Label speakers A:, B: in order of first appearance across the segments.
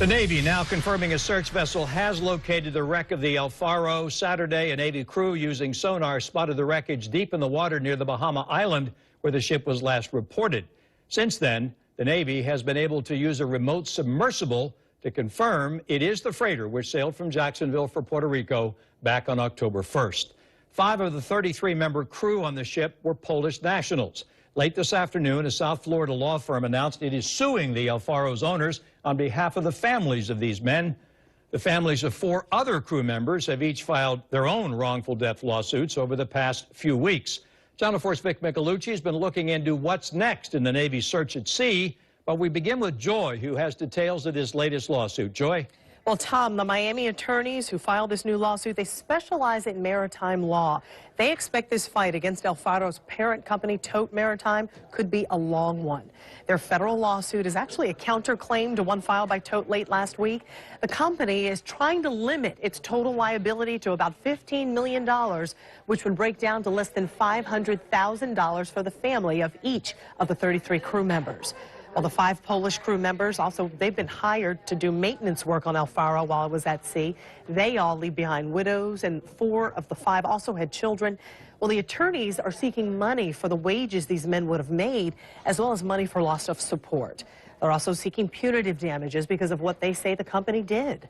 A: The Navy now confirming a search vessel has located the wreck of the El Faro. Saturday, a Navy crew using sonar spotted the wreckage deep in the water near the Bahama island where the ship was last reported. Since then, the Navy has been able to use a remote submersible to confirm it is the freighter which sailed from Jacksonville for Puerto Rico back on October 1st. 5 of the 33-member crew on the ship were Polish nationals. Late this afternoon, a South Florida law firm announced it is suing the El Faro's owners on behalf of the families of these men. The families of 4 other crew members have each filed their own wrongful death lawsuits over the past few weeks. Channel 4's Vic Michelucci has been looking into what's next in the Navy's search at sea. But we begin with Joy, who has details of his latest lawsuit. Joy?
B: Well, Tom, the Miami attorneys who filed this new lawsuit, they specialize in maritime law. They expect this fight against El Faro's parent company, TOTE Maritime, could be a long one. Their federal lawsuit is actually a counterclaim to one filed by TOTE late last week. The company is trying to limit its total liability to about $15 million, which would break down to less than $500,000 for the family of each of the 33 crew members. Well, the 5 Polish crew members they've been hired to do maintenance work on El Faro while it was at sea. They all leave behind widows, and 4 of the 5 also had children. Well, the attorneys are seeking money for the wages these men would have made, as well as money for loss of support. They're also seeking punitive damages because of what they say the company did.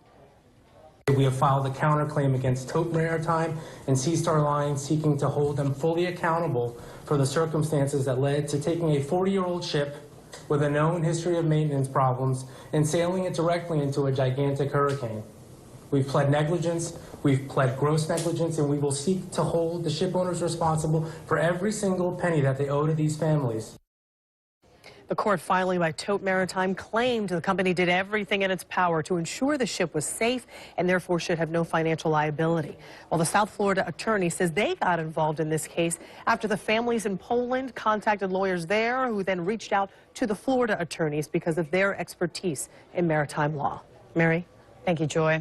C: We have filed a counterclaim against TOTE Maritime and Sea Star Line, seeking to hold them fully accountable for the circumstances that led to taking a 40-year-old ship with a known history of maintenance problems and sailing it directly into a gigantic hurricane. We've pled negligence, we've pled gross negligence, and we will seek to hold the ship owners responsible for every single penny that they owe to these families.
B: The court filing by TOTE Maritime claimed the company did everything in its power to ensure the ship was safe and therefore should have no financial liability. Well, the South Florida attorney says they got involved in this case after the families in Poland contacted lawyers there, who then reached out to the Florida attorneys because of their expertise in maritime law. Mary?
D: Thank you, Joy.